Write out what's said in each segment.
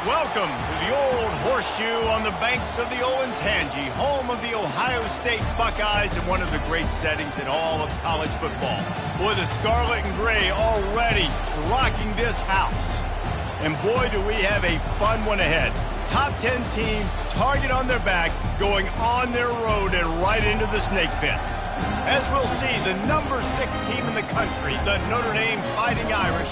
Welcome to the old horseshoe on the banks of the Olentangy, home of the Ohio State Buckeyes and one of the great settings in all of college football. Boy, the scarlet and gray already rocking this house. And boy, do we have a fun one ahead. Top 10 team, target on their back, going on their road and right into the snake pit. As we'll see, the number 6 team in the country, the Notre Dame Fighting Irish,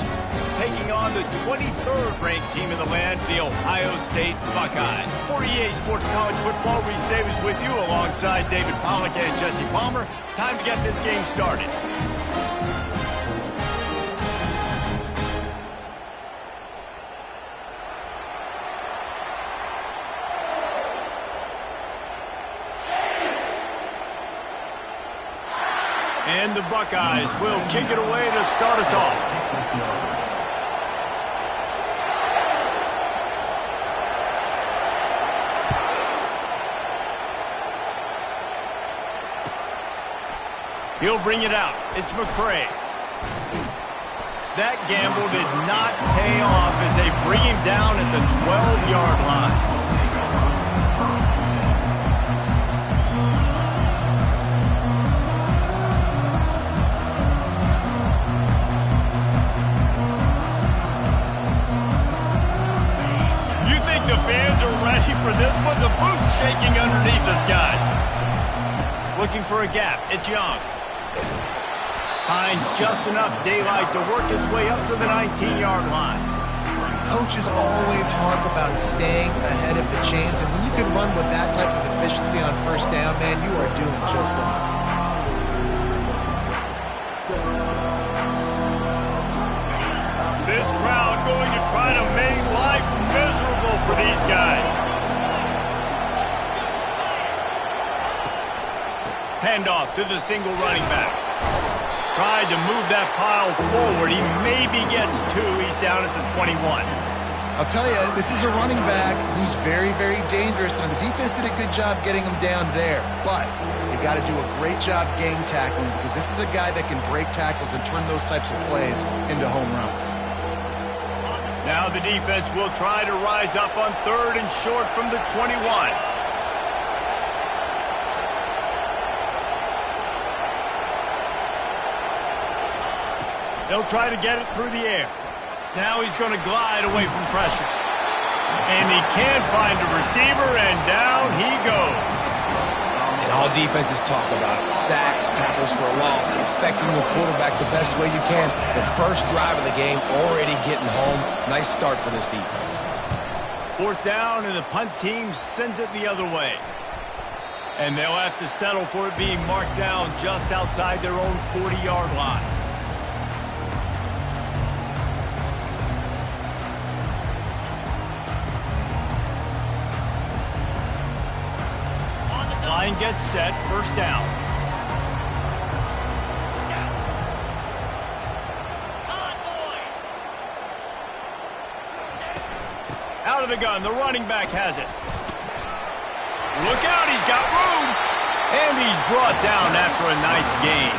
taking on the 23rd ranked team in the land, the Ohio State Buckeyes. For EA Sports College Football, Reese Davis with you alongside David Pollack and Jesse Palmer. Time to get this game started. And the Buckeyes will kick it away to start us off. He'll bring it out. It's McCray. That gamble did not pay off as they bring him down at the 12-yard line. The fans are ready for this one. The booth's shaking underneath us, guys. Looking for a gap. It's Young. Finds just enough daylight to work his way up to the 19-yard line. Coaches always harp about staying ahead of the chains, and when you can run with that type of efficiency on first down, man, you are doing just that. This crowd going to try to make life miserable for these guys. Handoff to the single running back. Tried to move that pile forward. He maybe gets 2. He's down at the 21. I'll tell you, this is a running back who's very, very dangerous, and the defense did a good job getting him down there. But you got to do a great job game tackling, because this is a guy that can break tackles and turn those types of plays into home runs. Now the defense will try to rise up on 3rd and short from the 21. They'll try to get it through the air. Now he's going to glide away from pressure. And he can't find a receiver, and down he goes. And all defenses talk about it. Sacks, tackles for a loss, affecting the quarterback the best way you can. The first drive of the game already getting home. Nice start for this defense. 4th down, and the punt team sends it the other way. And they'll have to settle for it being marked down just outside their own 40-yard line. Line gets set, 1st down. Out of the gun, the running back has it. Look out, he's got room. And he's brought down after a nice gain.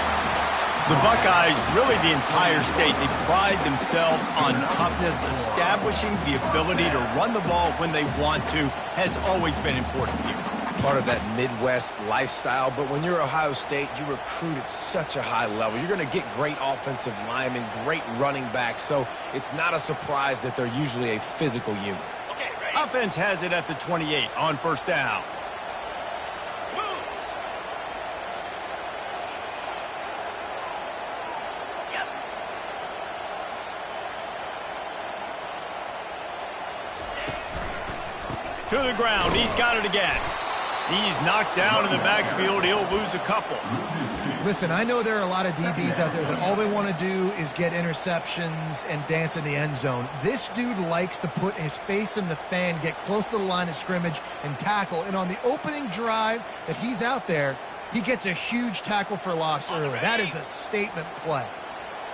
The Buckeyes, really the entire state, they pride themselves on toughness. Establishing the ability to run the ball when they want to has always been important here. Part of that Midwest lifestyle, but when you're Ohio State, you recruit at such a high level. You're going to get great offensive linemen, great running backs, so it's not a surprise that they're usually a physical unit. Okay, offense has it at the 28 on 1st down. To the ground, he's got it again. He's knocked down in the backfield. He'll lose a couple. Listen, I know there are a lot of DBs out there that all they want to do is get interceptions and dance in the end zone. This dude likes to put his face in the fan, get close to the line of scrimmage, and tackle. And on the opening drive that he's out there, he gets a huge tackle for loss early. That is a statement play.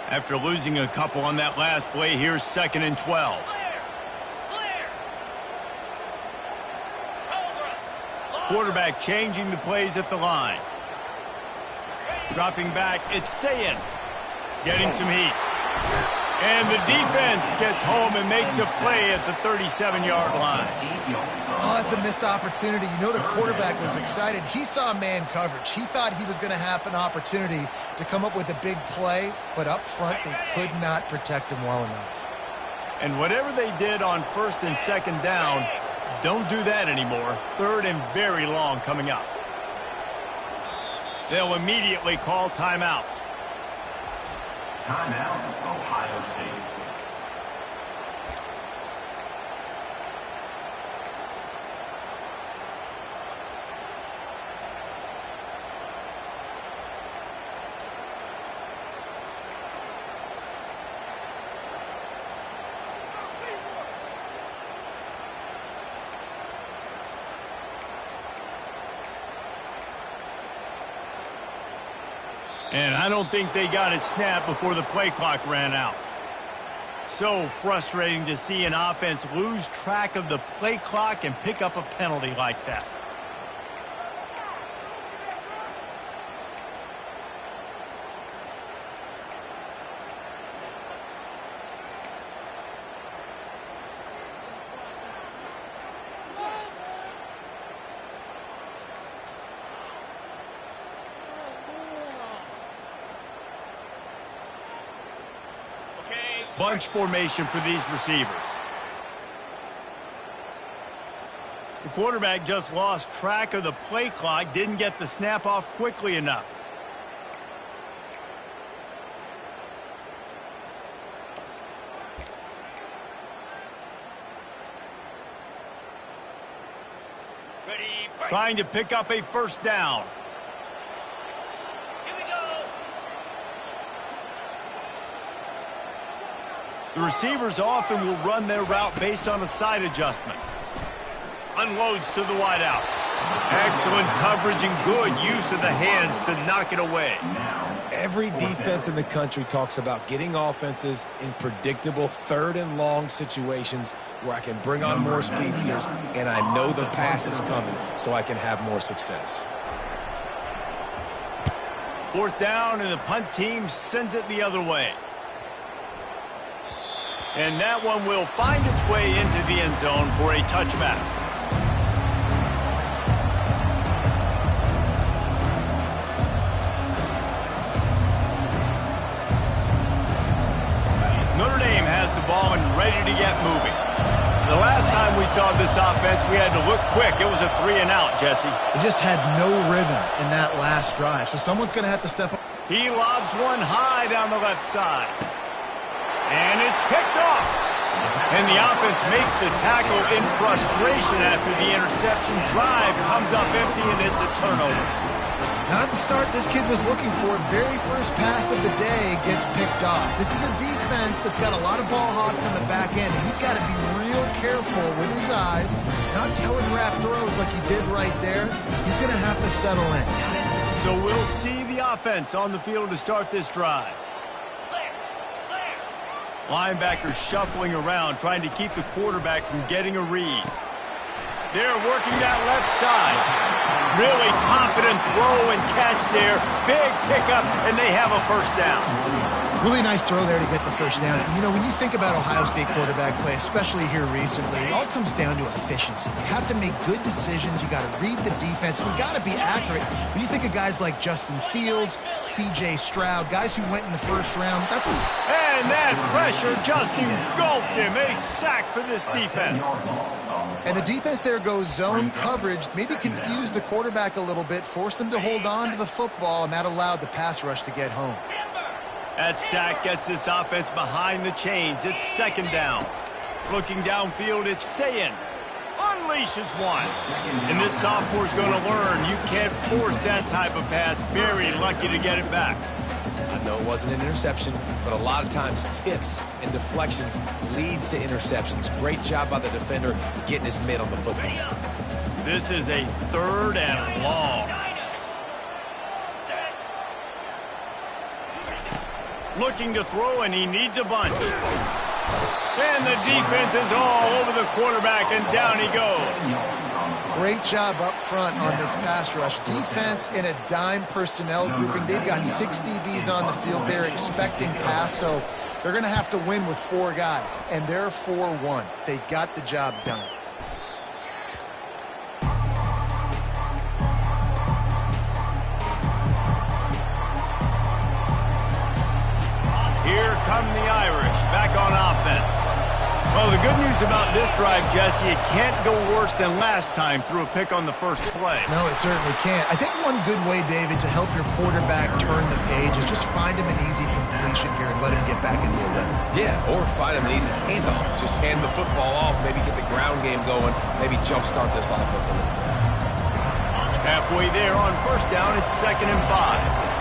After losing a couple on that last play, here's 2nd and 12. Quarterback changing the plays at the line. Dropping back, it's Sayin. Getting some heat. And the defense gets home and makes a play at the 37-yard line. Oh, that's a missed opportunity. You know the quarterback was excited. He saw man coverage. He thought he was going to have an opportunity to come up with a big play, but up front they could not protect him well enough. And whatever they did on first and second down, don't do that anymore. Third and very long coming up. They'll immediately call timeout. Timeout, Ohio State. And I don't think they got it snapped before the play clock ran out. So frustrating to see an offense lose track of the play clock and pick up a penalty like that. Bunch formation for these receivers. The quarterback just lost track of the play clock, didn't get the snap off quickly enough. Trying to pick up a first down. The receivers often will run their route based on a side adjustment. Unloads to the wideout. Excellent coverage and good use of the hands to knock it away. Every defense in the country talks about getting offenses in predictable third and long situations where I can bring on more speedsters and I know the pass is coming so I can have more success. Fourth down and the punt team sends it the other way. And that one will find its way into the end zone for a touchback. Notre Dame has the ball and ready to get moving. The last time we saw this offense, we had to look quick. It was a 3-and-out, Jesse. They just had no rhythm in that last drive, so someone's going to have to step up. He lobs one high down the left side. And it's picked off. And the offense makes the tackle in frustration after the interception. Drive comes up empty, and it's a turnover. Not the start this kid was looking for. Very first pass of the day gets picked off. This is a defense that's got a lot of ball hawks on the back end. He's got to be real careful with his eyes, not telegraph throws like he did right there. He's going to have to settle in. So we'll see the offense on the field to start this drive. Linebackers shuffling around, trying to keep the quarterback from getting a read. They're working that left side. Really confident throw and catch there. Big pickup, and they have a first down. Really nice throw there to get the first down. You know, when you think about Ohio State quarterback play, especially here recently, it all comes down to efficiency. You have to make good decisions. You got to read the defense. You got to be accurate. When you think of guys like Justin Fields, C.J. Stroud, guys who went in the first round, that's what... And that pressure just engulfed him. A sack for this defense. And the defense there goes zone coverage, maybe confused the quarterback a little bit, forced him to hold on to the football, and that allowed the pass rush to get home. That sack gets this offense behind the chains. It's second down. Looking downfield, it's Sayin. Unleashes one. And this sophomore's going to learn you can't force that type of pass. Very lucky to get it back. I know it wasn't an interception, but a lot of times tips and deflections leads to interceptions. Great job by the defender getting his mitt on the football. This is a third and long. Looking to throw, and he needs a bunch. And the defense is all over the quarterback, and down he goes. Great job up front on this pass rush. Defense in a dime personnel grouping. They've got 6 DBs on the field. They're expecting pass, so They're going to have to win with 4 guys, and they're 4-1. They got the job done. Here come the Irish, back on offense. Well, the good news about this drive, Jesse, it can't go worse than last time through a pick on the first play. No, it certainly can't. I think one good way, David, to help your quarterback turn the page is just find him an easy completion here and let him get back into a rhythm. Yeah, or find him an easy handoff. Just hand the football off, maybe get the ground game going, maybe jumpstart this offense a little bit. Halfway there on first down, it's 2nd and 5.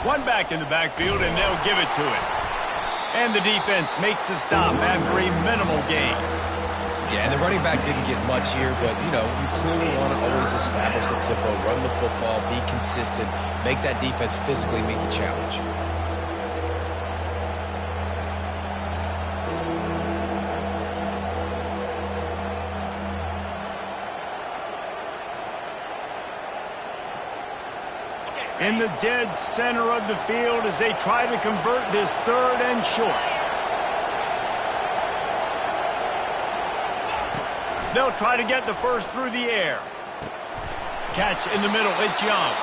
One back in the backfield, and they'll give it to him. And the defense makes the stop after a minimal gain. Yeah, and the running back didn't get much here, but, you know, you clearly want to always establish the tempo, run the football, be consistent, make that defense physically meet the challenge. In the dead center of the field as they try to convert this 3rd and short. They'll try to get the first through the air. Catch in the middle, it's Young.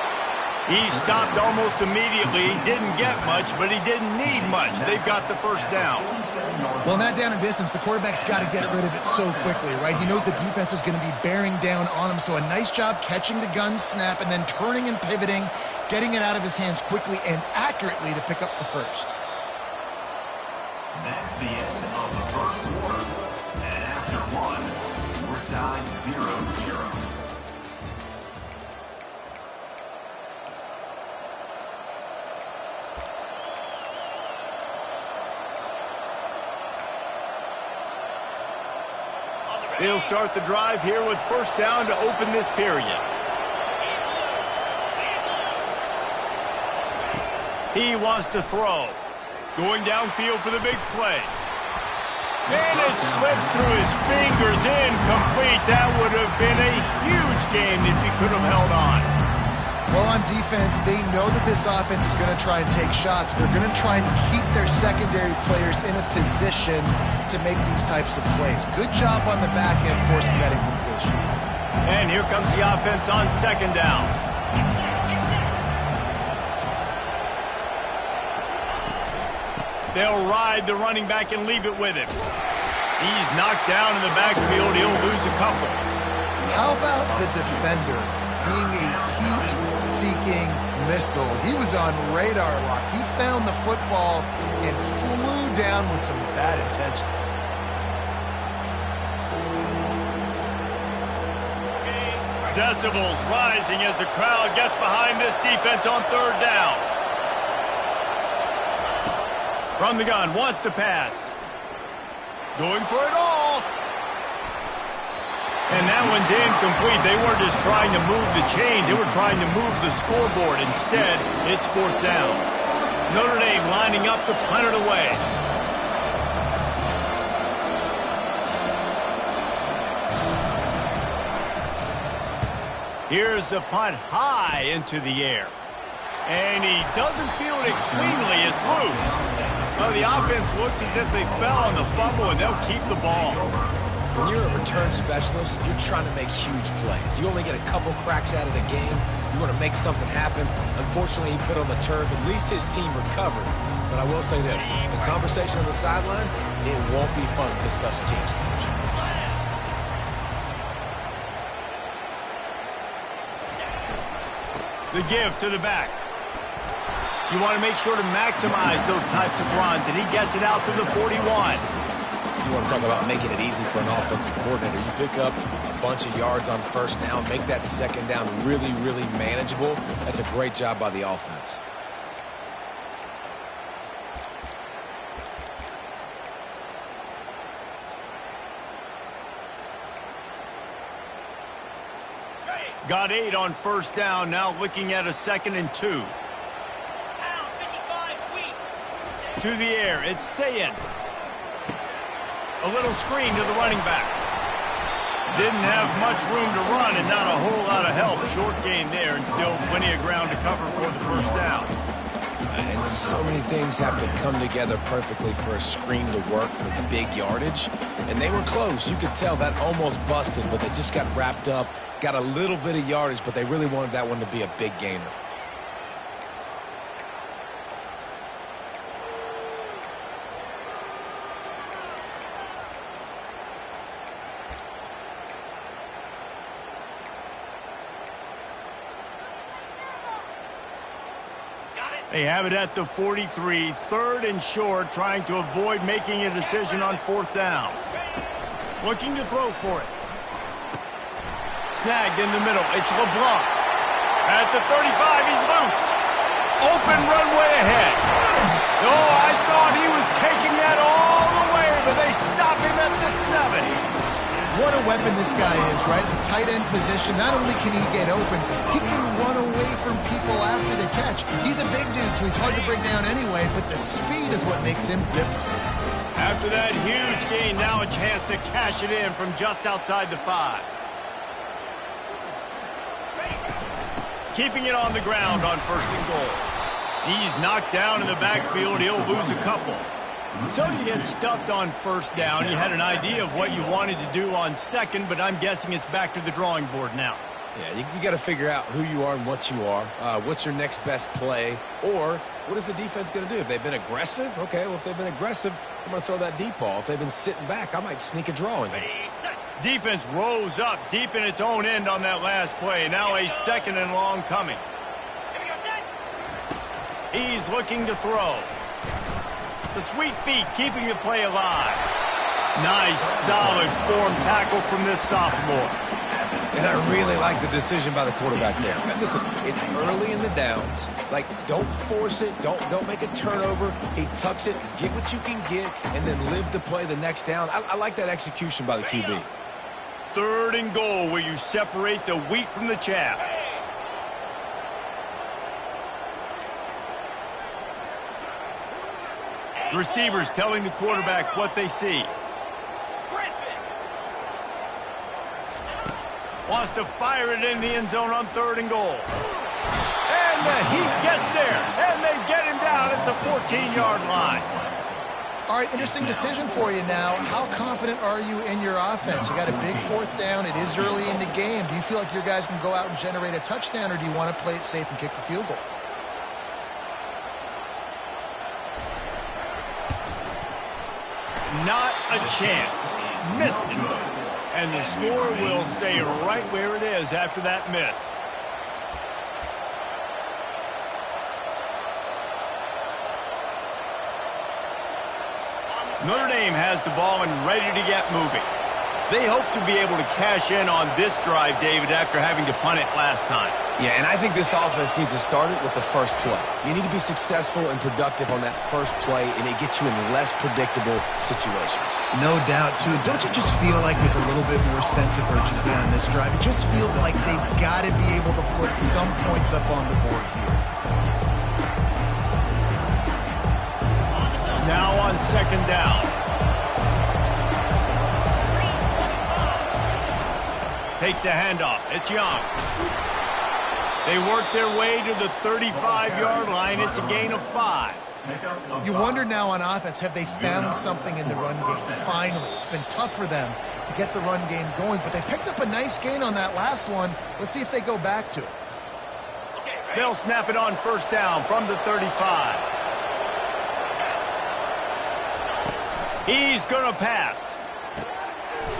He stopped almost immediately. He didn't get much, but he didn't need much. They've got the first down. Well, in that down and distance, the quarterback's got to get rid of it so quickly, right? He knows the defense is going to be bearing down on him, so a nice job catching the gun snap and then turning and pivoting, getting it out of his hands quickly and accurately to pick up the first. That's the end of the first quarter. And after one, we're tied 0-0. They'll start the drive here with first down to open this period. He wants to throw. Going downfield for the big play. And it slips through his fingers, incomplete. That would have been a huge gain if he could have held on. Well, on defense, they know that this offense is going to try and take shots. They're going to try and keep their secondary players in a position to make these types of plays. Good job on the back end forcing that incompletion. And here comes the offense on 2nd down. They'll ride the running back and leave it with him. He's knocked down in the backfield. He'll lose a couple. How about the defender being a heat-seeking missile? He was on radar lock. He found the football and flew down with some bad intentions. Decibels rising as the crowd gets behind this defense on 3rd down. From the gun, wants to pass. Going for it all. And that one's incomplete. They weren't just trying to move the chains. They were trying to move the scoreboard. Instead, it's 4th down. Notre Dame lining up to punt it away. Here's the punt high into the air. And he doesn't field it cleanly. It's loose. Well, the offense looks as if they fell on the fumble, and they'll keep the ball. When you're a return specialist, you're trying to make huge plays. You only get a couple cracks out of the game. You want to make something happen. Unfortunately, he put on the turf. At least his team recovered. But I will say this, the conversation on the sideline, it won't be fun with the special teams coach. The give to the back. You want to make sure to maximize those types of runs, and he gets it out to the 41. You want to talk about making it easy for an offensive coordinator. You pick up a bunch of yards on first down, make that 2nd down really, really manageable. That's a great job by the offense. Got 8 on first down, now looking at a 2nd and 2. To the air, it's Sayin. A little screen to the running back. Didn't have much room to run and not a whole lot of help. Short gain there and still plenty of ground to cover for the first down. and so many things have to come together perfectly for a screen to work for big yardage. And they were close. You could tell that almost busted, but they just got wrapped up, got a little bit of yardage, but they really wanted that one to be a big gainer. They have it at the 43, 3rd and short, trying to avoid making a decision on 4th down. Looking to throw for it. Snagged in the middle. It's LeBlanc. At the 35, he's loose. Open runway ahead. Oh, I thought he was taking that all the way, but they stop him at the 7. What a weapon this guy is, right? The tight end position, not only can he get open, he can run away from people after the catch. He's a big dude, so he's hard to bring down anyway, but the speed is what makes him different. After that huge gain, now a chance to cash it in from just outside the 5. Keeping it on the ground on 1st and goal. He's knocked down in the backfield. He'll lose a couple. So you get stuffed on 1st down. You had an idea of what you wanted to do on 2nd, but I'm guessing it's back to the drawing board now. Yeah, you got to figure out who you are and what you are. What's your next best play? Or what is the defense going to do? If they've been aggressive, okay, well, if they've been aggressive, I'm going to throw that deep ball. If they've been sitting back, I might sneak a draw in here. Defense rose up deep in its own end on that last play. Now a 2nd and long coming. He's looking to throw. The sweet feet keeping the play alive. Nice, solid form tackle from this sophomore. And I really like the decision by the quarterback there. And listen, it's early in the downs. Like, don't force it. Don't make a turnover. He tucks it, get what you can get, and then live to play the next down. I like that execution by the QB. 3rd and goal where you separate the wheat from the chaff. Receivers telling the quarterback what they see. Wants to fire it in the end zone on 3rd and goal. And the Heat gets there. And they get him down at the 14-yard line. All right, interesting decision for you now. How confident are you in your offense? You got a big 4th down. It is early in the game. Do you feel like your guys can go out and generate a touchdown, or do you want to play it safe and kick the field goal? Not a chance. Missed it. And the score will stay right where it is after that miss. Notre Dame has the ball and ready to get moving. They hope to be able to cash in on this drive, David, after having to punt it last time. Yeah, and I think this offense needs to start it with the first play. You need to be successful and productive on that first play, and it gets you in less predictable situations. No doubt, too. Don't you just feel like there's a little bit more sense of urgency on this drive? It just feels like they've got to be able to put some points up on the board here. Now on 2nd down. Takes the handoff. It's Young. They work their way to the 35-yard line. It's a gain of 5. You wonder now on offense, have they found something in the run game? Finally, it's been tough for them to get the run game going, but they picked up a nice gain on that last one. Let's see if they go back to it. They'll snap it on 1st down from the 35. He's going to pass.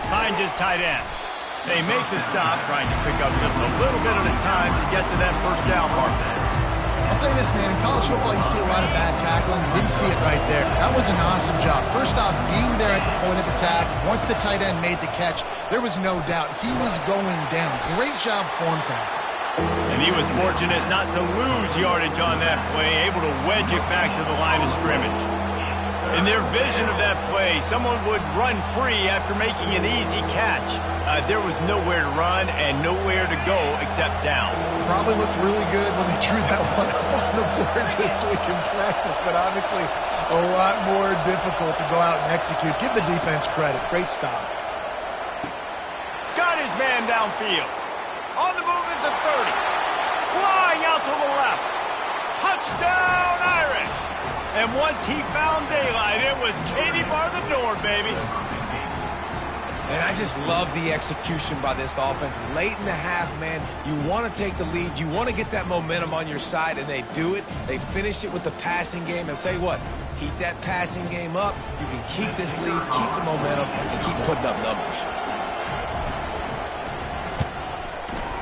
Finds his tight end. They make the stop, trying to pick up just a little bit at a time to get to that 1st down marker. I'll say this, man. In college football, you see a lot of bad tackling. You didn't see it right there. That was an awesome job. First off, being there at the point of attack. Once the tight end made the catch, there was no doubt he was going down. Great job form tackle. And he was fortunate not to lose yardage on that play, able to wedge it back to the line of scrimmage. In their vision of that play, someone would run free after making an easy catch. There was nowhere to run and nowhere to go except down. Probably looked really good when they drew that one up on the board this week in practice, but obviously a lot more difficult to go out and execute. Give the defense credit. Great stop. Got his man downfield. On the move is a 30. Flying out to the left. Touchdown, Irish! And once he found daylight, it was Katie bar the door, baby. And I just love the execution by this offense. Late in the half, man, you want to take the lead. You want to get that momentum on your side, and they do it. They finish it with the passing game. And I'll tell you what, keep that passing game up. You can keep this lead, keep the momentum, and keep putting up numbers.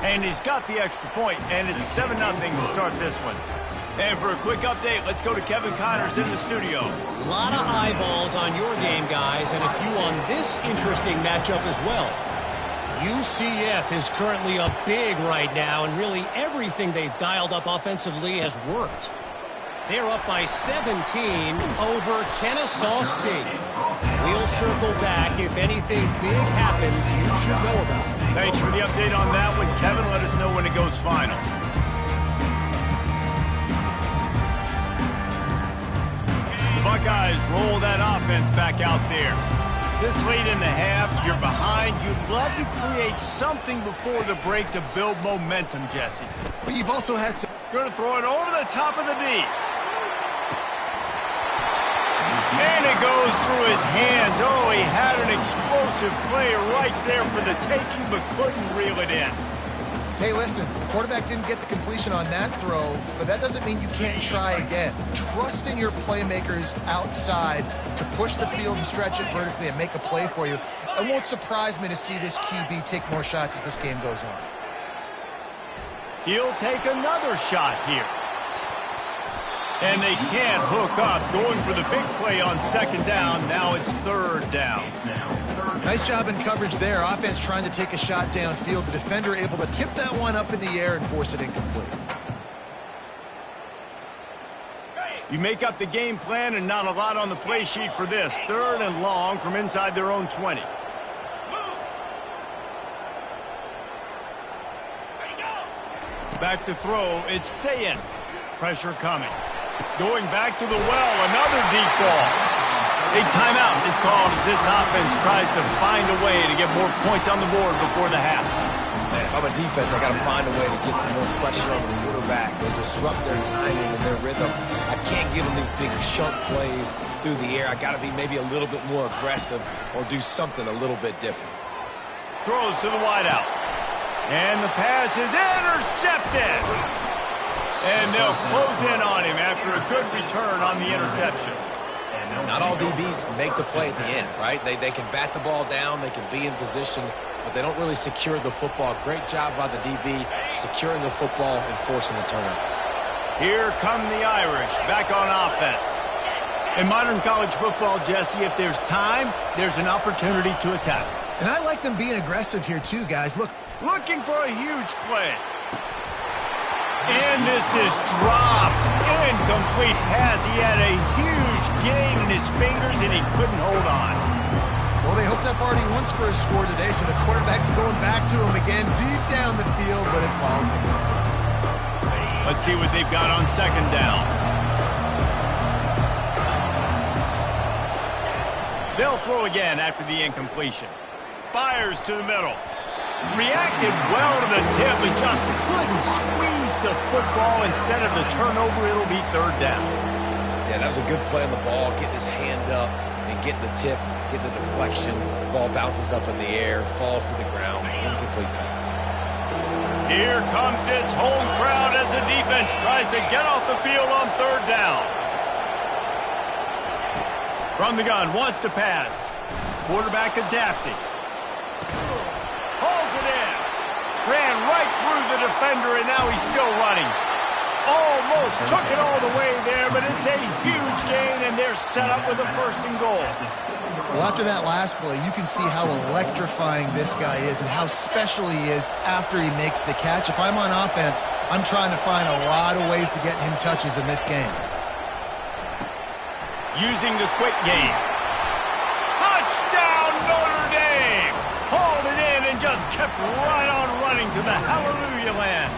And he's got the extra point, and it's 7-0 to start this one. And for a quick update, let's go to Kevin Connors in the studio. A lot of eyeballs on your game, guys, and a few on this interesting matchup as well. UCF is currently up big right now, and really everything they've dialed up offensively has worked. They're up by 17 over Kennesaw State. We'll circle back. If anything big happens, you should know about it. Thanks for the update on that one, Kevin. Let us know when it goes final. The Buckeyes roll that offense back out there. This late in the half, you're behind. You'd love to create something before the break to build momentum, Jesse. But you've also had some... Going to throw it over the top of the D. And it goes through his hands. Oh, he had an explosive play right there for the taking, but couldn't reel it in. Hey, listen, the quarterback didn't get the completion on that throw, but that doesn't mean you can't try again. Trust in your playmakers outside to push the field and stretch it vertically and make a play for you. It won't surprise me to see this QB take more shots as this game goes on. He'll take another shot here. And they can't hook up. Going for the big play on second down. Now it's third down. Nice job in coverage there. Offense trying to take a shot downfield. The defender able to tip that one up in the air and force it incomplete. You make up the game plan and not a lot on the play sheet for this. Third and long from inside their own 20. Back to throw. It's Sayin. Pressure coming. Going back to the well, another deep ball. A timeout is called as this offense tries to find a way to get more points on the board before the half. Man, if I'm a defense, I got to find a way to get some more pressure on the quarterback or disrupt their timing and their rhythm. I can't give them these big chunk plays through the air. I got to be maybe a little bit more aggressive or do something a little bit different. Throws to the wideout. And the pass is intercepted. And they'll close in on him after a good return on the interception. Not all DBs make the play at the end, right? They can bat the ball down, they can be in position, but they don't really secure the football. Great job by the DB securing the football and forcing the turnover. Here come the Irish back on offense. In modern college football, Jesse, if there's time, there's an opportunity to attack. And I like them being aggressive here too, guys. Look. Looking for a huge play. And this is dropped. Incomplete pass. He had a huge gain in his fingers, and he couldn't hold on. Well, they hoped up already once for a score today, so the quarterback's going back to him again deep down the field, but it falls incomplete. Let's see what they've got on second down. They'll throw again after the incompletion. Fires to the middle. Reacted well to the tip, but just couldn't squeeze the football. Instead of the turnover, it'll be third down. Yeah, that was a good play on the ball, getting his hand up and getting the tip, getting the deflection. Ball bounces up in the air, falls to the ground, incomplete pass. Here comes this home crowd as the defense tries to get off the field on third down. From the gun, wants to pass. Quarterback adapting. Hauls it in. Ran right through the defender, and now he's still running. Almost took it all the way there, but it's a huge gain, and they're set up with a first and goal. Well, after that last play, you can see how electrifying this guy is and how special he is after he makes the catch. If I'm on offense, I'm trying to find a lot of ways to get him touches in this game. Using the quick game. Touchdown, Notre Dame! Hauled it in and just kept right on running to the hallelujah land.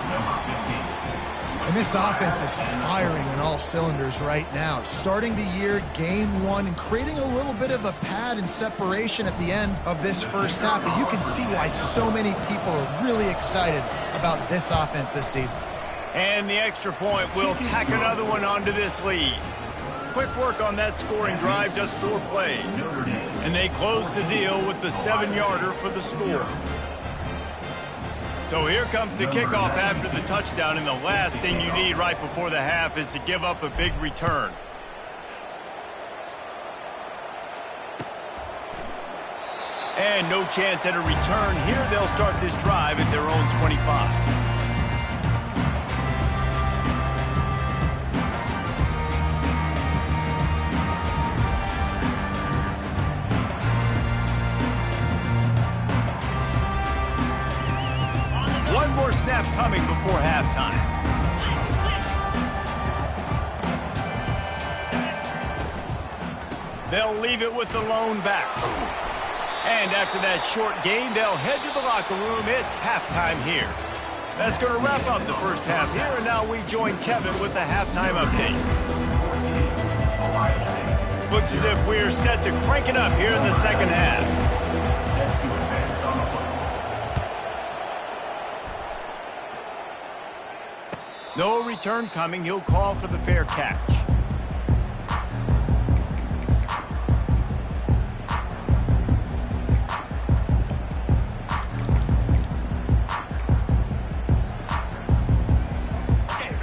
And this offense is firing on all cylinders right now. Starting the year, game one, and creating a little bit of a pad and separation at the end of this first half. But you can see why so many people are really excited about this offense this season. And the extra point will tack another one onto this lead. quick work on that scoring drive, just 4 plays. And they close the deal with the 7-yarder for the score. So here comes the kickoff after the touchdown, and the last thing you need right before the half is to give up a big return. And no chance at a return here. They'll start this drive at their own 25. One more snap coming before halftime. They'll leave it with the lone back. And after that short gain, they'll head to the locker room. It's halftime here. That's going to wrap up the first half here, and now we join Kevin with the halftime update. Looks as if we're set to crank it up here in the second half. No return coming. He'll call for the fair catch.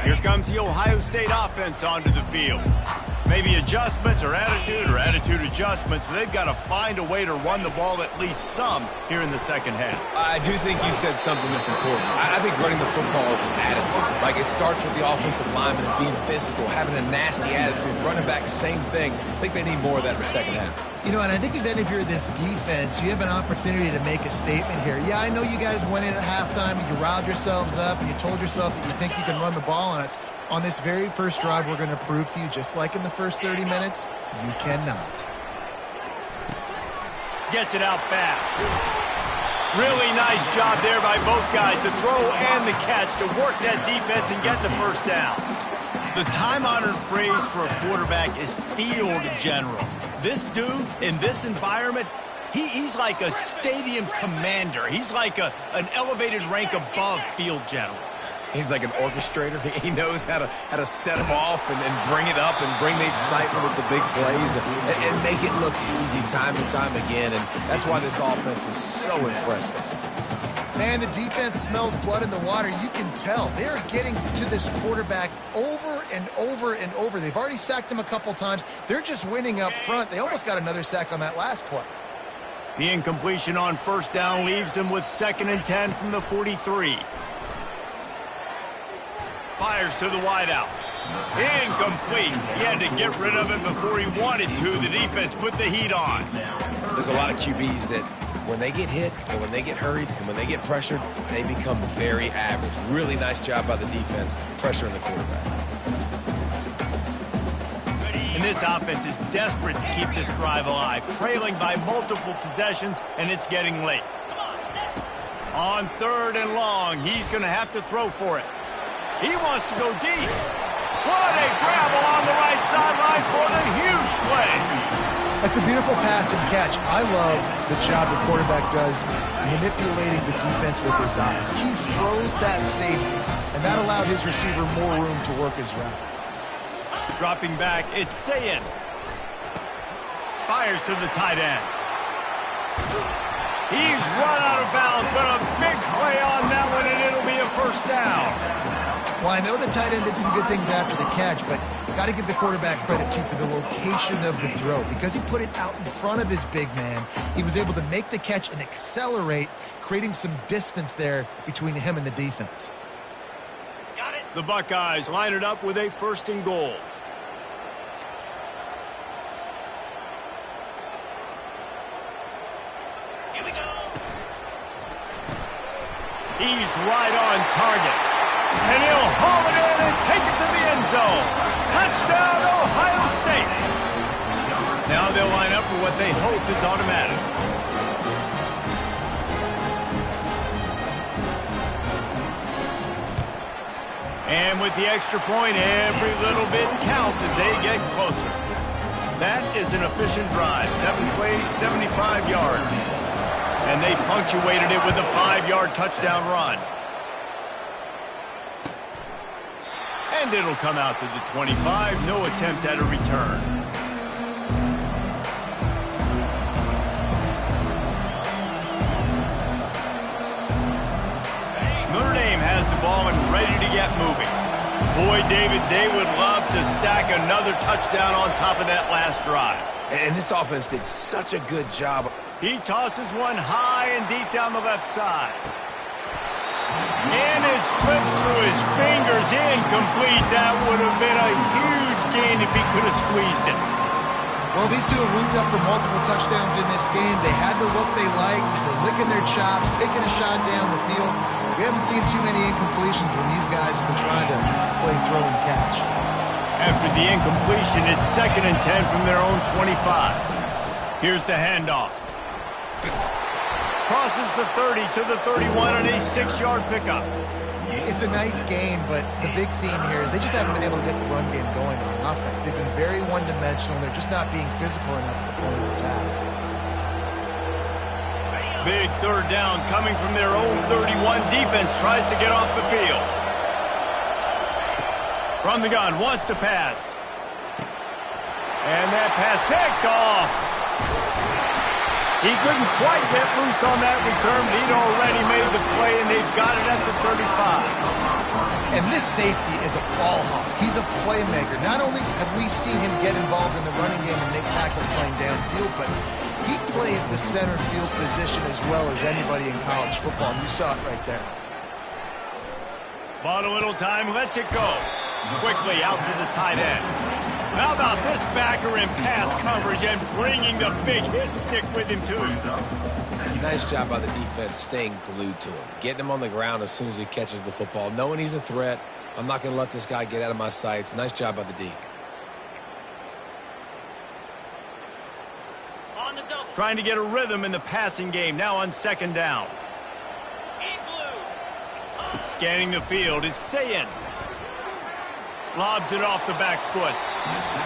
Here comes the Ohio State offense onto the field. Maybe adjustments or attitude adjustments, but they've got to find a way to run the ball at least some here in the second half. I do think you said something that's important. I think running the football is an attitude. Like, it starts with the offensive lineman and being physical, having a nasty attitude. Running back, same thing. I think they need more of that in the second half. You know, and I think even if you're this defense, you have an opportunity to make a statement here. Yeah, I know you guys went in at halftime and you riled yourselves up and you told yourself that you think you can run the ball on us. On this very first drive, we're going to prove to you, just like in the first 30 minutes, you cannot. Gets it out fast. Really nice job there by both guys, the throw and the catch, to work that defense and get the first down. The time-honored phrase for a quarterback is field general. This dude, in this environment, he's like a stadium commander. He's like an elevated rank above field general. He's like an orchestrator. He knows how to set them off and bring it up and bring the excitement with the big plays and make it look easy time and time again. And that's why this offense is so impressive. Man, the defense smells blood in the water. You can tell. They're getting to this quarterback over and over and over. They've already sacked him a couple times. They're just winning up front. They almost got another sack on that last play. The incompletion on first down leaves him with 2nd and 10 from the 43. Fires to the wideout. Incomplete. He had to get rid of it before he wanted to. The defense put the heat on. There's a lot of QBs that when they get hit and when they get hurried and when they get pressured, they become very average. Really nice job by the defense pressuring the quarterback. And this offense is desperate to keep this drive alive, trailing by multiple possessions, and it's getting late. On 3rd and long, he's going to have to throw for it. He wants to go deep. What a grab along the right sideline for the huge play. That's a beautiful pass and catch. I love the job the quarterback does manipulating the defense with his eyes. He froze that safety, and that allowed his receiver more room to work his route. Dropping back, it's Sayin. Fires to the tight end. He's run out of bounds, but a big play on that one, and it'll be a first down. Well, I know the tight end did some good things after the catch, but got to give the quarterback credit, too, for the location of the throw. Because he put it out in front of his big man, he was able to make the catch and accelerate, creating some distance there between him and the defense. Got it. The Buckeyes line it up with a 1st and goal. Here we go. He's right on target. And he'll haul it in and take it to the end zone. Touchdown, Ohio State. Now they'll line up for what they hope is automatic. And with the extra point, every little bit counts as they get closer. That is an efficient drive. 7 plays, 75 yards. And they punctuated it with a 5-yard touchdown run. And it'll come out to the 25. No attempt at a return. Notre Dame has the ball and ready to get moving. Boy, David, they would love to stack another touchdown on top of that last drive. And this offense did such a good job. He tosses one high and deep down the left side. And it slips through his fingers, incomplete. That would have been a huge gain if he could have squeezed it. Well, these two have linked up for multiple touchdowns in this game. They had the look they liked. They were licking their chops, taking a shot down the field. We haven't seen too many incompletions when these guys have been trying to play throw and catch. After the incompletion, it's 2nd and 10 from their own 25. Here's the handoff. Crosses the 30 to the 31 on a 6-yard pickup. It's a nice game, but the big theme here is they just haven't been able to get the run game going on offense. They've been very one-dimensional. They're just not being physical enough at the point of attack. Big 3rd down coming from their own 31. Defense tries to get off the field. From the gun, wants to pass. And that pass picked off. He couldn't quite get loose on that return, but he'd already made the play, and they've got it at the 35. And this safety is a ball hawk. He's a playmaker. Not only have we seen him get involved in the running game and make tackles playing downfield, but he plays the center field position as well as anybody in college football. You saw it right there. Bought a little time, lets it go. Quickly out to the tight end. How about this backer in pass coverage and bringing the big hit stick with him, too? Nice job by the defense staying glued to him. Getting him on the ground as soon as he catches the football. Knowing he's a threat. I'm not going to let this guy get out of my sights. Nice job by the D. Trying to get a rhythm in the passing game. Now on 2nd down. Scanning the field. It's Sayin. Lobs it off the back foot.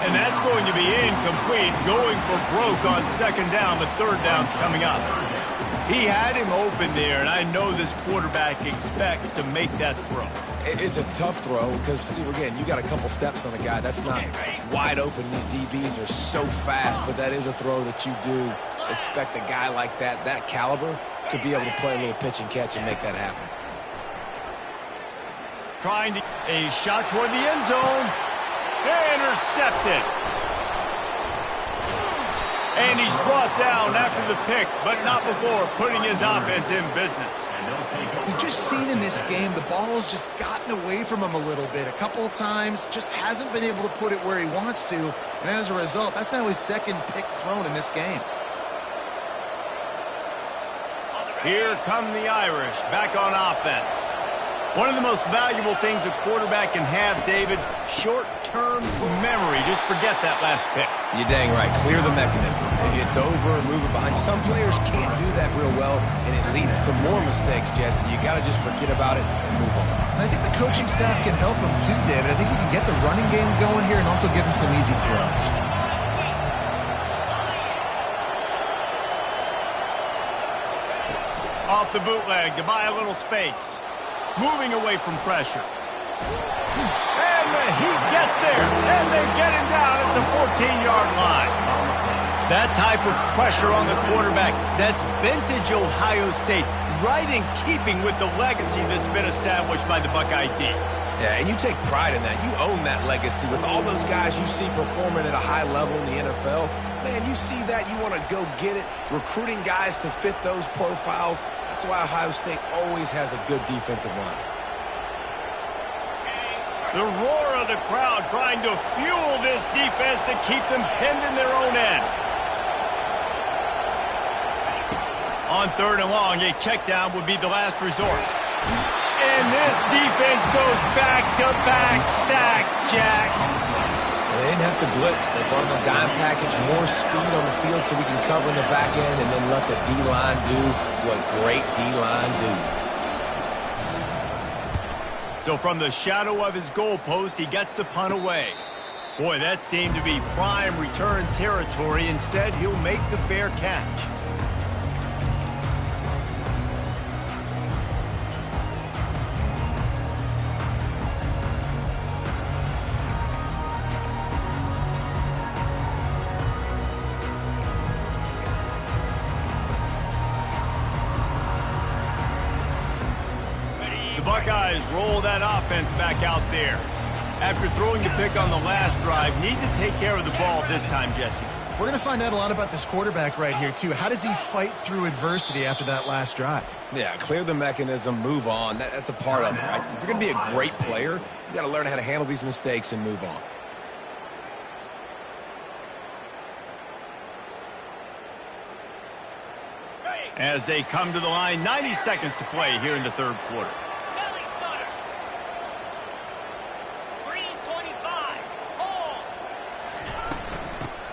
And that's going to be incomplete. Going for broke on 2nd down, but 3rd down's coming up. He had him open there, and I know this quarterback expects to make that throw. It's a tough throw because, again, you got a couple steps on a guy. That's not wide open. These DBs are so fast, but that is a throw that you do expect a guy like that caliber, to be able to play a little pitch and catch and make that happen. Trying to a shot toward the end zone. Intercepted. And he's brought down after the pick, but not before putting his offense in business. We've just seen in this game the ball has just gotten away from him a little bit. A couple of times, just hasn't been able to put it where he wants to. And as a result, that's now his 2nd pick thrown in this game. Here come the Irish back on offense. One of the most valuable things a quarterback can have, David, short-term memory. Just forget that last pick. You're dang right. Clear the mechanism. It's over, move it behind. Some players can't do that real well, and it leads to more mistakes, Jesse. You got to just forget about it and move on. I think the coaching staff can help him too, David. I think you can get the running game going here and also give him some easy throws. Off the bootleg to buy a little space. Moving away from pressure. And the Heat gets there. And they get him down at the 14-yard line. That type of pressure on the quarterback, that's vintage Ohio State. Right in keeping with the legacy that's been established by the Buckeye team. Yeah, and you take pride in that. You own that legacy with all those guys you see performing at a high level in the NFL. Man, you see that, you want to go get it. Recruiting guys to fit those profiles. That's why Ohio State always has a good defensive line. The roar of the crowd trying to fuel this defense to keep them pinned in their own end. On 3rd and long, a check down would be the last resort. And this defense goes back-to-back sack, Jack. They didn't have to blitz. They brought in the dime package, more speed on the field so we can cover in the back end and then let the D-line do what great D-line do. So from the shadow of his goalpost, he gets the punt away. Boy, that seemed to be prime return territory. Instead, he'll make the fair catch. Buckeyes roll that offense back out there. After throwing the pick on the last drive, need to take care of the ball this time, Jesse. We're going to find out a lot about this quarterback right here, too. How does he fight through adversity after that last drive? Yeah, clear the mechanism, move on. That's a part of it, right? If you're going to be a great player, you got to learn how to handle these mistakes and move on. As they come to the line, 90 seconds to play here in the third quarter.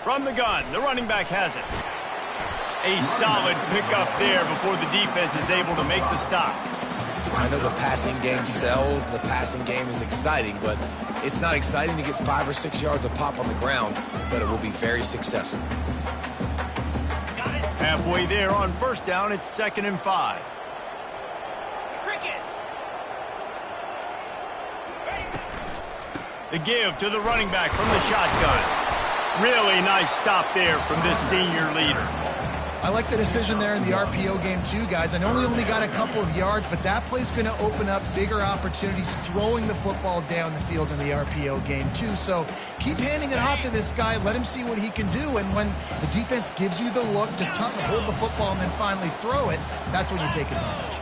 From the gun, the running back has it. A solid pickup there before the defense is able to make the stop. I know the passing game sells, and the passing game is exciting, but it's not exciting to get 5 or 6 yards of pop on the ground, but it will be very successful. Halfway there on first down, it's 2nd and 5. The give to the running back from the shotgun. Really nice stop there from this senior leader. I like the decision there in the RPO game too, guys. I know he only got a couple of yards, but that play's going to open up bigger opportunities throwing the football down the field in the RPO game too. So keep handing it off to this guy. Let him see what he can do. And when the defense gives you the look to hold the football and then finally throw it, that's when you take advantage.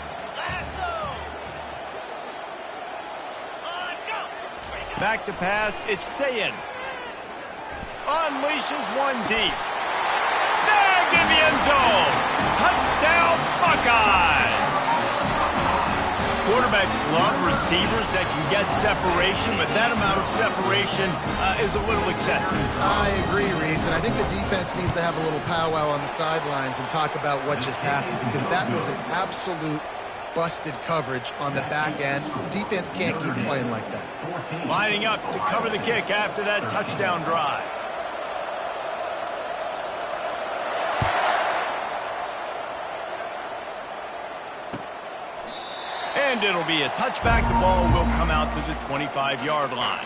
Back to pass, it's Sayin. Unleashes one deep. Snagged in the end zone. Touchdown, Buckeyes. Quarterbacks love receivers that can get separation, but that amount of separation is a little excessive. I agree, Reese, and I think the defense needs to have a little powwow on the sidelines and talk about what just happened, because that was an absolute busted coverage on the back end. Defense can't keep playing like that. Lining up to cover the kick after that touchdown drive. And it'll be a touchback. The ball will come out to the 25-yard line.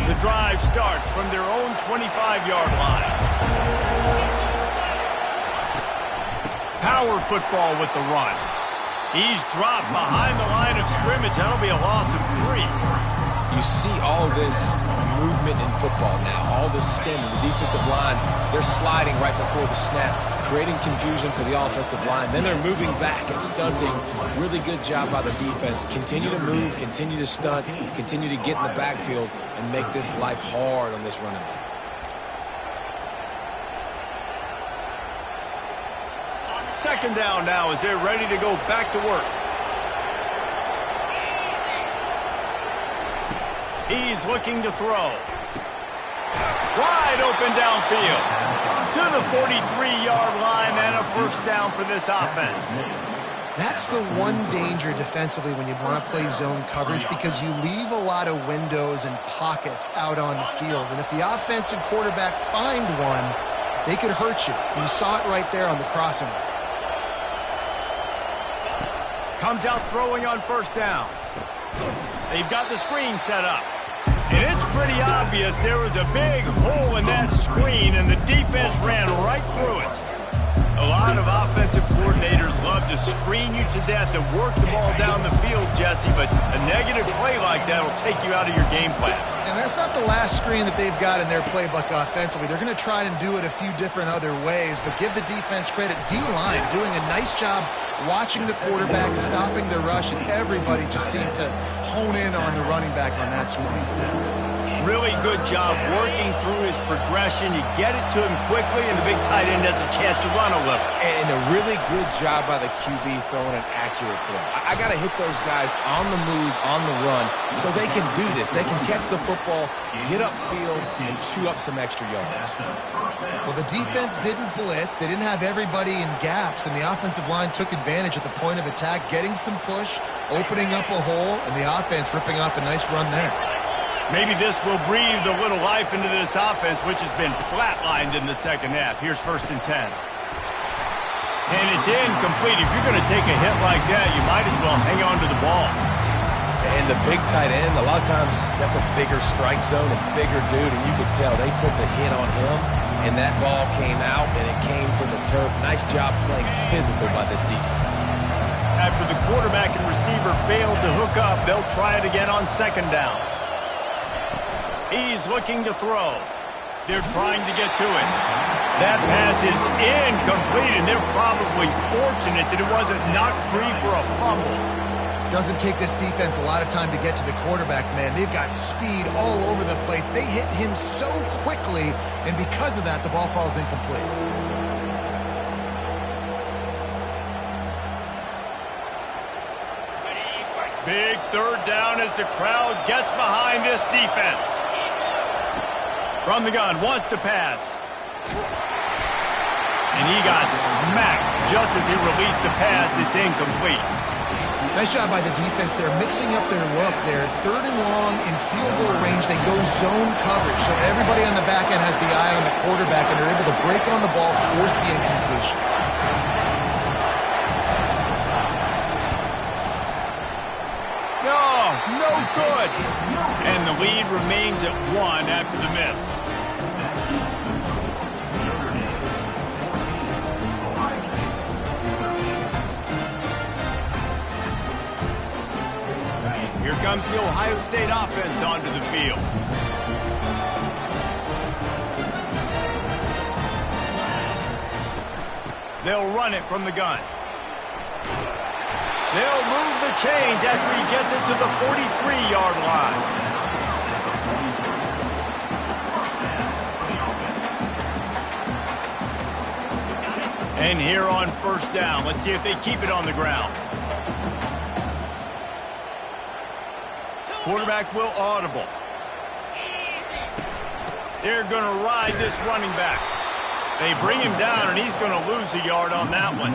The drive starts from their own 25-yard line. Power football with the run. He's dropped behind the line of scrimmage. That'll be a loss of 3. You see all this movement in football now, all this stem in the defensive line. They're sliding right before the snap, creating confusion for the offensive line. Then they're moving back and stunting. Really good job by the defense. Continue to move, continue to stunt, continue to get in the backfield and make this life hard on this running back. Second down now as they're ready to go back to work. He's looking to throw. Wide open downfield. To the 43-yard line and a first down for this offense. That's the one danger defensively when you want to play zone coverage, because you leave a lot of windows and pockets out on the field. And if the offense and quarterback find one, they could hurt you. You saw it right there on the crossing. Comes out throwing on first down. They've got the screen set up. And it's pretty obvious there was a big hole in that screen, and the defense ran right through it. A lot of offensive coordinators love to screen you to death and work the ball down the field, Jesse, but a negative play like that will take you out of your game plan. And that's not the last screen that they've got in their playbook offensively. They're going to try and do it a few different other ways, but give the defense credit. D-line doing a nice job watching the quarterback, stopping the rush, and everybody just seemed to hone in on the running back on that screen. Really good job working through his progression. You get it to him quickly, and the big tight end has a chance to run a little. And a really good job by the QB throwing an accurate throw. I got to hit those guys on the move, on the run, so they can do this. They can catch the football, get upfield, and chew up some extra yards. Well, the defense didn't blitz. They didn't have everybody in gaps, and the offensive line took advantage at the point of attack, getting some push, opening up a hole, and the offense ripping off a nice run there. Maybe this will breathe a little life into this offense, which has been flatlined in the second half. Here's 1st and 10. And it's incomplete. If you're going to take a hit like that, you might as well hang on to the ball. And the big tight end, a lot of times that's a bigger strike zone, a bigger dude, and you could tell they put the hit on him, and that ball came out, and it came to the turf. Nice job playing physical by this defense. After the quarterback and receiver failed to hook up, they'll try it again on second down. He's looking to throw. They're trying to get to it. That pass is incomplete, and they're probably fortunate that it wasn't knocked free for a fumble. Doesn't take this defense a lot of time to get to the quarterback, man. They've got speed all over the place. They hit him so quickly, and because of that, the ball falls incomplete. Big third down as the crowd gets behind this defense. From the gun, wants to pass. And he got smacked just as he released the pass. It's incomplete. Nice job by the defense. They're mixing up their look. They're third and long in field goal range. They go zone coverage. So everybody on the back end has the eye on the quarterback, and they're able to break on the ball, force the incompletion. No good. And the lead remains at 1 after the miss. Here comes the Ohio State offense onto the field. They'll run it from the gun. They'll move the chains after he gets it to the 43-yard line. And here on first down, let's see if they keep it on the ground. Quarterback will audible. They're going to ride this running back. They bring him down, and he's going to lose a yard on that one.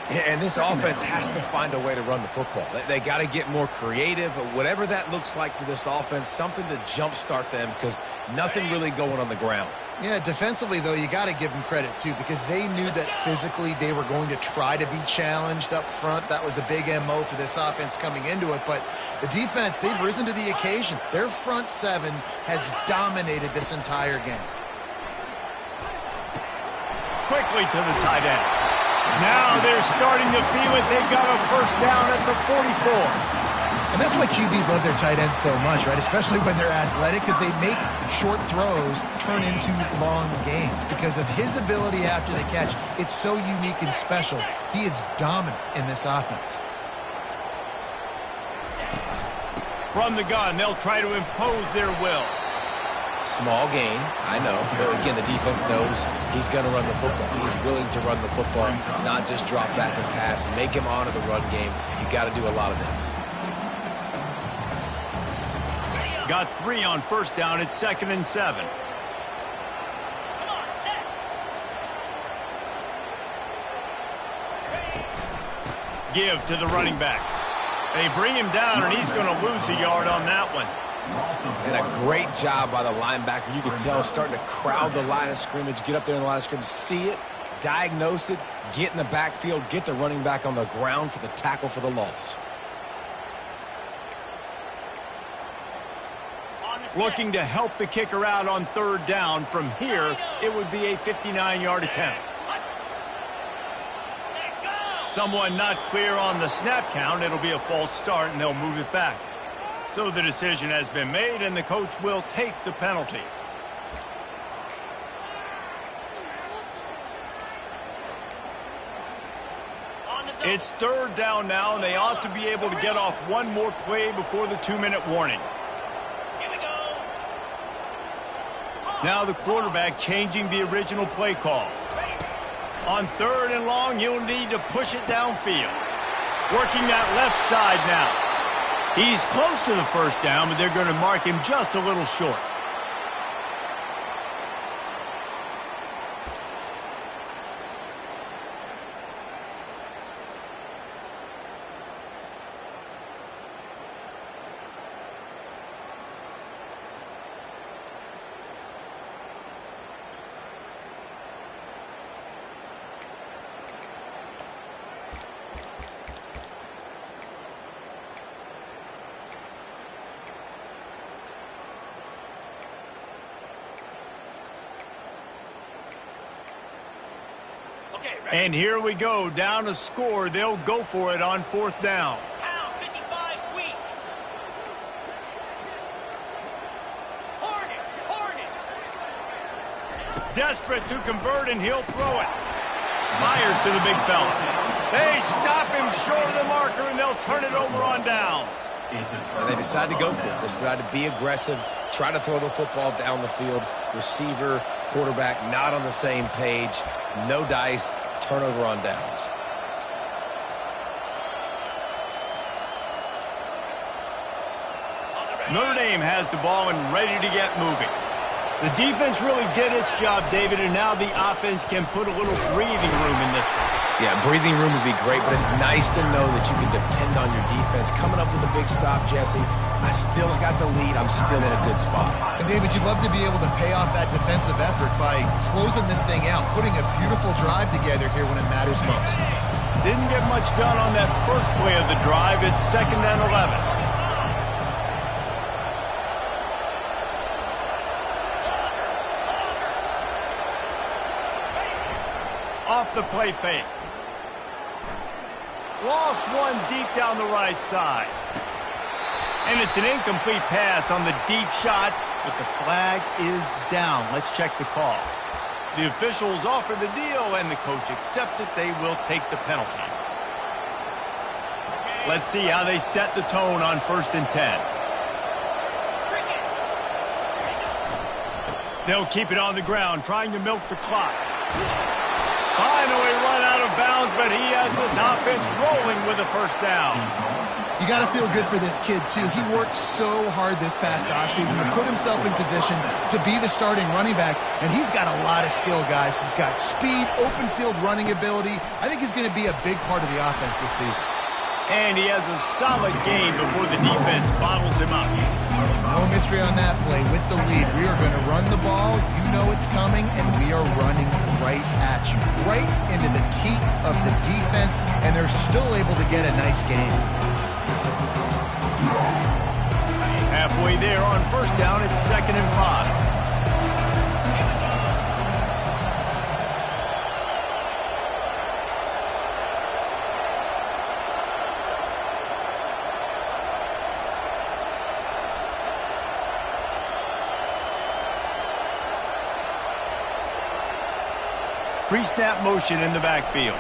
And this offense has to find a way to run the football. They got to get more creative, whatever that looks like for this offense, something to jumpstart them because nothing really going on the ground. Yeah, defensively, though, you got to give them credit, too, because they knew that physically they were going to try to be challenged up front. That was a big MO for this offense coming into it. But the defense, they've risen to the occasion. Their front seven has dominated this entire game. Quickly to the tight end. Now they're starting to feel it. They've got a first down at the 44. And that's why QBs love their tight ends so much, right? Especially when they're athletic, because they make short throws turn into long gains. Because of his ability after the catch, it's so unique and special. He is dominant in this offense. From the gun, they'll try to impose their will. Small gain, I know. But again, the defense knows he's going to run the football. He's willing to run the football, not just drop back and pass. Make him honor the run game. You got to do a lot of this. Got 3 on first down. It's 2nd and 7. Give to the running back. They bring him down, and he's going to lose a yard on that one. And a great job by the linebacker. You can tell starting to crowd the line of scrimmage, get up there in the line of scrimmage, see it, diagnose it, get in the backfield, get the running back on the ground for the tackle for the loss. Looking to help the kicker out on third down. From here, it would be a 59-yard attempt. Someone not clear on the snap count. It'll be a false start, and they'll move it back. So the decision has been made, and the coach will take the penalty. It's third down now, and they ought to be able to get off one more play before the 2-minute warning. Now the quarterback changing the original play call. On third and long, you'll need to push it downfield. Working that left side now. He's close to the first down, but they're going to mark him just a little short. And here we go, down a score. They'll go for it on 4th down. Desperate to convert, and he'll throw it. Fires to the big fella. They stop him short of the marker, and they'll turn it over on downs. And they decide to go for it. They decide to be aggressive, try to throw the football down the field. Receiver, quarterback, not on the same page. No dice, turnover on downs. Notre Dame has the ball and ready to get moving. The defense really did its job, David, and now the offense can put a little breathing room in this one. Yeah, breathing room would be great, but it's nice to know that you can depend on your defense. Coming up with a big stop, Jesse. I still got the lead. I'm still in a good spot. And, David, you'd love to be able to pay off that defensive effort by closing this thing out, putting a beautiful drive together here when it matters most. Didn't get much done on that first play of the drive. It's 2nd and 11. Off the play fake. Lost one deep down the right side. And it's an incomplete pass on the deep shot, but the flag is down. Let's check the call. The officials offer the deal, and the coach accepts it. They will take the penalty. Let's see how they set the tone on 1st and 10. They'll keep it on the ground, trying to milk the clock. Finally run out of bounds, but he has this offense rolling with a 1st down. You got to feel good for this kid, too. He worked so hard this past offseason to put himself in position to be the starting running back, and he's got a lot of skill, guys. He's got speed, open field running ability. I think he's going to be a big part of the offense this season. And he has a solid game before the defense bottles him up. No mystery on that play. With the lead, we are going to run the ball. You know it's coming, and we are running right at you, right into the teeth of the defense, and they're still able to get a nice game. Halfway there on 1st down, it's 2nd and 5. Pre-snap motion in the backfield.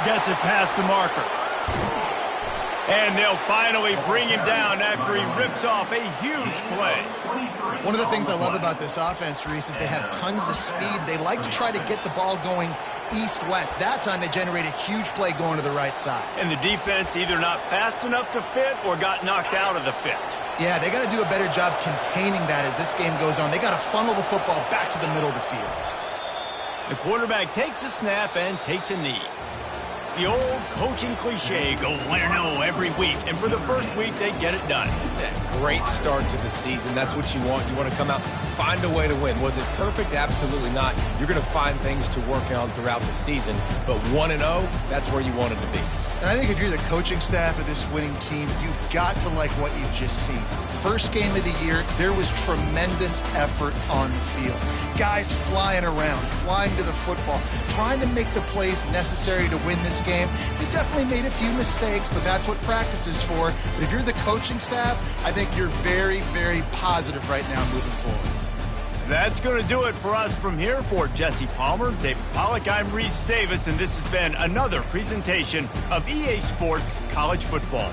Gets it past the marker. And they'll finally bring him down after he rips off a huge play. One of the things I love about this offense, Reese, is they have tons of speed. They like to try to get the ball going east-west. That time they generate a huge play going to the right side. And the defense either not fast enough to fit or got knocked out of the fit. Yeah, they got to do a better job containing that as this game goes on. They got to funnel the football back to the middle of the field. The quarterback takes a snap and takes a knee. The old coaching cliche, go win or no every week. And for the first week, they get it done. Yeah, great start to the season. That's what you want. You want to come out, find a way to win. Was it perfect? Absolutely not. You're going to find things to work on throughout the season. But 1-0, that's where you wanted to be. And I think if you're the coaching staff of this winning team, you've got to like what you've just seen. First game of the year, there was tremendous effort on the field. Guys flying around, flying to the football, trying to make the plays necessary to win this game. They definitely made a few mistakes, but that's what practice is for. But if you're the coaching staff, I think you're very, very positive right now moving forward. That's going to do it for us from here. For Jesse Palmer, David Pollack, I'm Reese Davis, and this has been another presentation of EA Sports College Football.